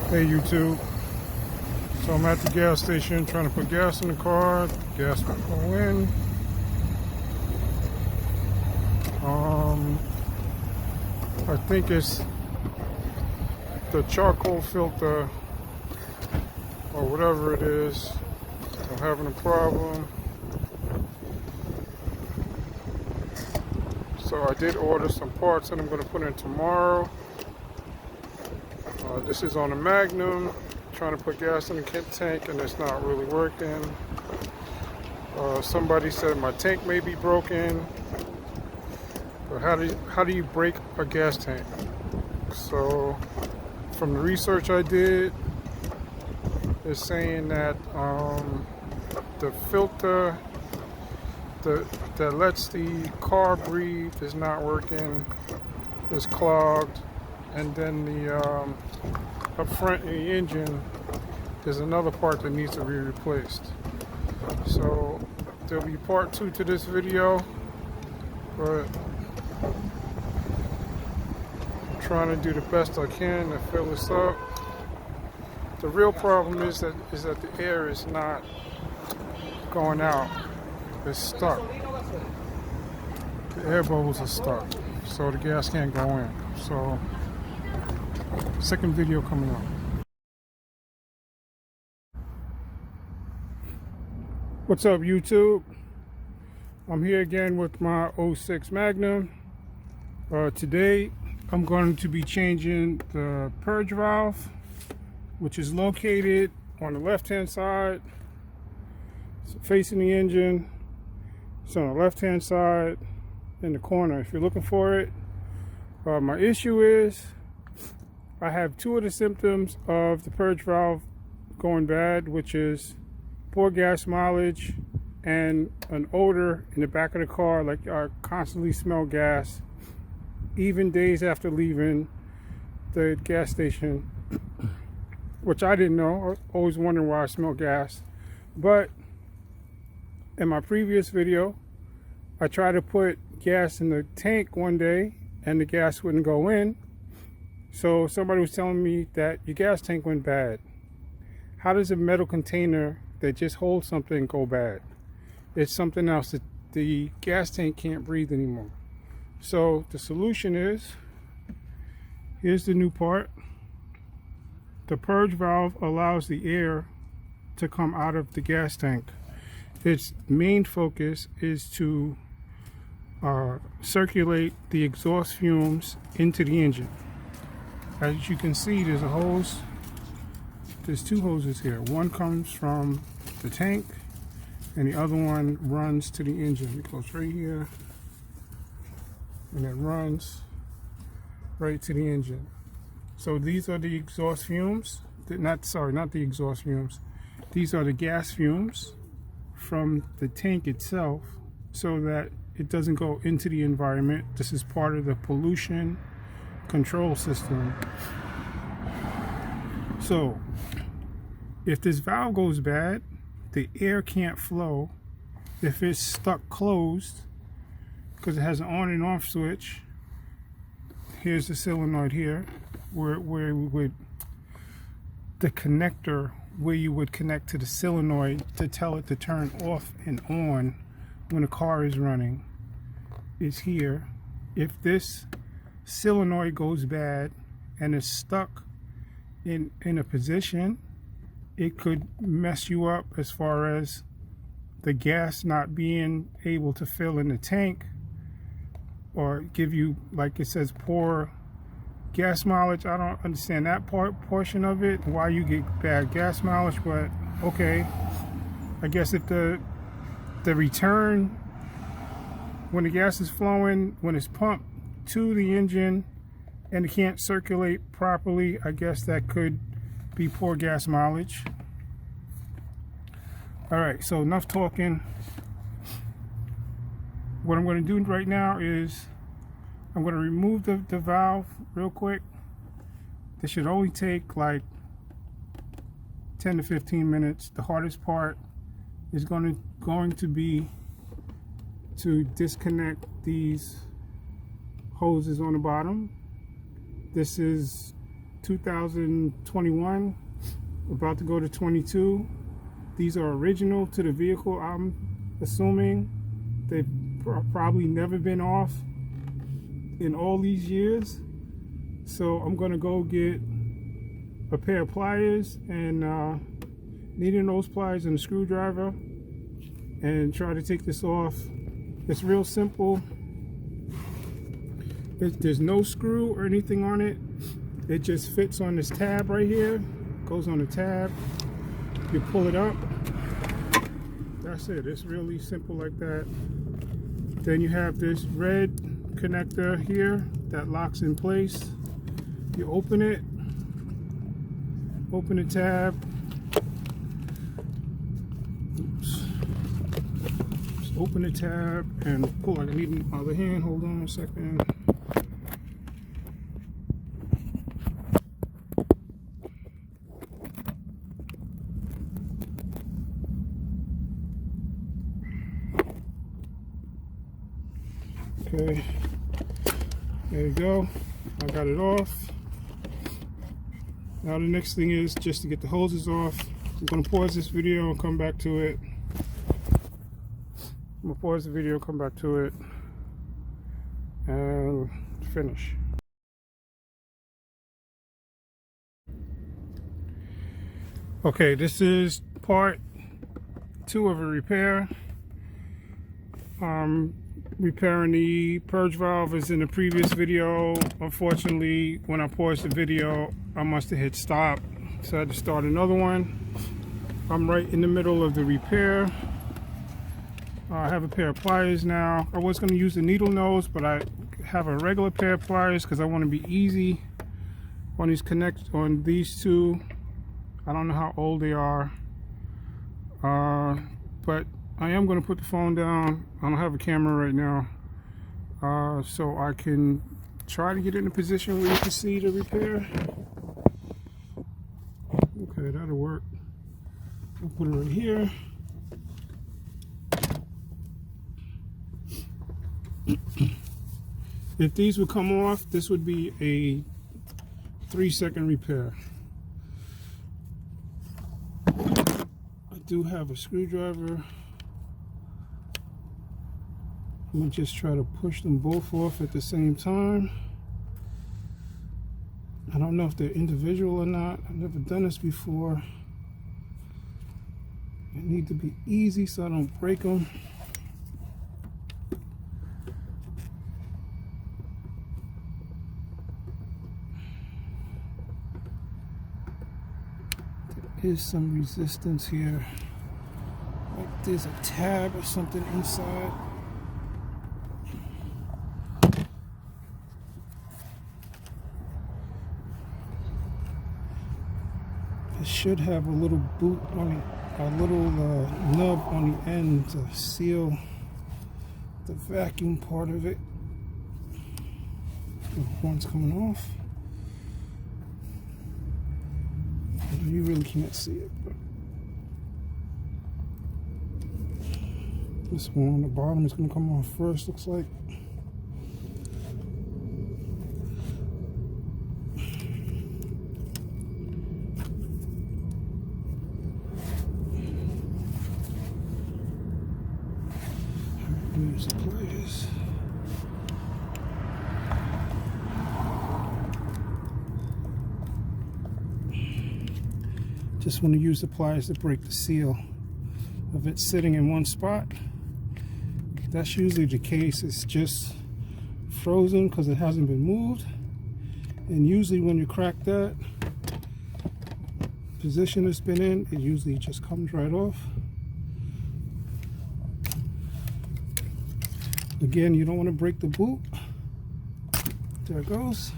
Hey YouTube, so I'm at the gas station trying to put gas in the car. Gas won't go in. I think it's the charcoal filter or whatever it is. I'm having a problem. So I did order some parts that I'm going to put in tomorrow. This is on a Magnum, trying to put gas in the tank and it's not really working. Somebody said my tank may be broken, but how do you break a gas tank? So from the research I did, it's saying that the filter that lets the car breathe is not working, is clogged, and then the up front in the engine there's another part that needs to be replaced. So there'll be part 2 to this video, but I'm trying to do the best I can to fill this up. The real problem is that the air is not going out. It's stuck. The air bubbles are stuck, so the gas can't go in. So second video coming up. What's up YouTube? I'm here again with my 06 Magnum. Today I'm going to be changing the purge valve, which is located on the left hand side. It's facing the engine. It's on the left hand side in the corner if you're looking for it. My issue is I have 2 of the symptoms of the purge valve going bad, which is poor gas mileage and an odor in the back of the car, like I constantly smell gas, even days after leaving the gas station, which I didn't know. I was always wondering why I smell gas. But in my previous video, I tried to put gas in the tank one day and the gas wouldn't go in. So somebody was telling me that your gas tank went bad. How does a metal container that just holds something go bad? It's something else. That the gas tank can't breathe anymore. So the solution is, here's the new part. The purge valve allows the air to come out of the gas tank. Its main focus is to circulate the exhaust fumes into the engine. As you can see, there's a hose. There's 2 hoses here. One comes from the tank and the other one runs to the engine. It goes right here and it runs right to the engine. So these are the exhaust fumes. Not the exhaust fumes. These are the gas fumes from the tank itself, so that it doesn't go into the environment. This is part of the pollution control system. So if this valve goes bad, the air can't flow. If it's stuck closed, because it has an on and off switch, here's the solenoid here, where we would, the connector where you would connect to the solenoid to tell it to turn off and on when the car is running, is here. If this solenoid goes bad and is stuck in a position, it could mess you up as far as the gas not being able to fill in the tank, or give you, like it says, poor gas mileage. I don't understand that portion of it, why you get bad gas mileage, but okay. I guess if the return, when the gas is flowing, when it's pumped to the engine and it can't circulate properly, I guess that could be poor gas mileage. Alright, so enough talking. What I'm going to do right now is I'm going to remove the valve real quick. This should only take like 10 to 15 minutes. The hardest part is going to be to disconnect these hoses on the bottom. This is 2021, about to go to 22. These are original to the vehicle, I'm assuming. They've probably never been off in all these years. So I'm gonna go get a pair of pliers and needle nose pliers and a screwdriver and try to take this off. It's real simple. There's no screw or anything on it. It just fits on this tab right here. Goes on the tab. You pull it up. That's it. It's really simple like that. Then you have this red connector here that locks in place. You open it. Open the tab. Oops. Just open the tab and pull it. I need my other hand. Hold on a second. Okay, there you go. I got it off. Now the next thing is just to get the hoses off. I'm going to pause this video and come back to it. I'm going to pause the video, come back to it, and finish. Okay, this is part 2 of a repair. Repairing the purge valve is in the previous video. Unfortunately, when I paused the video, I must have hit stop, so I had to start another one. I'm right in the middle of the repair. I have a pair of pliers now. I was going to use the needle nose, but I have a regular pair of pliers because I want to be easy on these two. I don't know how old they are, but I am going to put the phone down. I don't have a camera right now, so I can try to get in a position where you can see the repair. Okay, that'll work. I'll put it right here. If these would come off, this would be a 3-second repair. I do have a screwdriver. I'm going to just try to push them both off at the same time. I don't know if they're individual or not. I've never done this before. They need to be easy so I don't break them. There is some resistance here. Like there's a tab or something inside. It should have a little boot on it, a little nub on the end to seal the vacuum part of it. The horn's coming off. You really can't see it, but this one on the bottom is going to come off first, looks like. Use the pliers. Just want to use the pliers to break the seal of it sitting in one spot. That's usually the case. It's just frozen because it hasn't been moved. And usually when you crack that position it's been in, it usually just comes right off. Again, you don't want to break the boot. There it goes.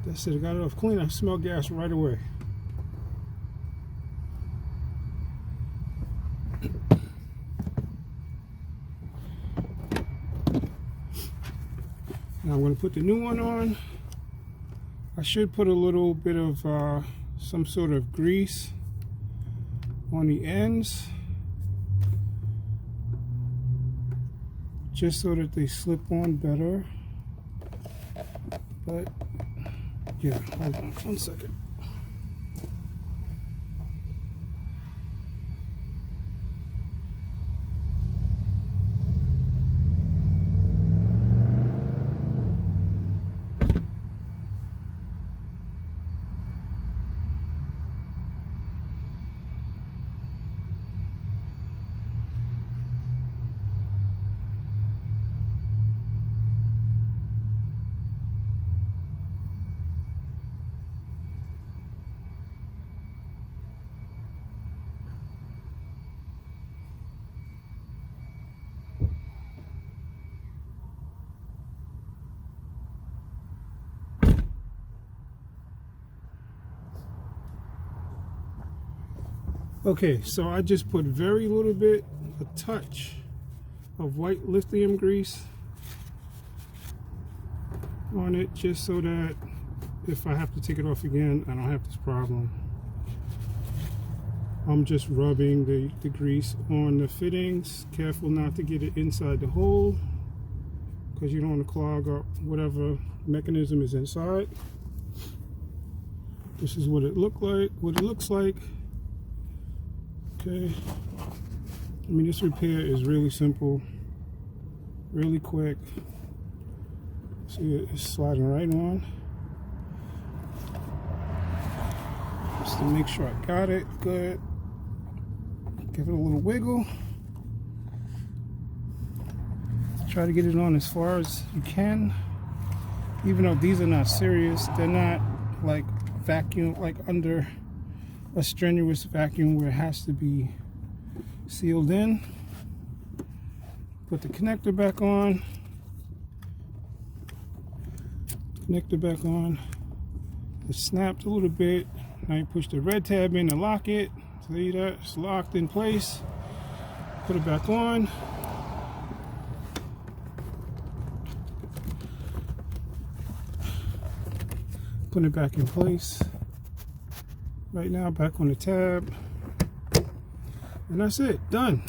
That's it. I got it off clean. I smell gas right away. Now I'm going to put the new one on. I should put a little bit of some sort of grease on the ends, just so that they slip on better. But Yeah, hold on 1 second. Okay, so I just put very little bit, a touch of white lithium grease on it, just so that if I have to take it off again, I don't have this problem. I'm just rubbing the grease on the fittings. Careful not to get it inside the hole, because you don't want to clog up whatever mechanism is inside. This is what it looks like. Okay, I mean, this repair is really simple, really quick. See, it's sliding right on. Just to make sure I got it good. Give it a little wiggle. Try to get it on as far as you can. Even though these are not serious, they're not like vacuum, like under a strenuous vacuum where it has to be sealed in. Put the connector back on. Connector back on. It snapped a little bit. Now you push the red tab in to lock it. See that? It's locked in place. Put it back on. Put it back in place. Right now, back on the tab. And that's it. Done.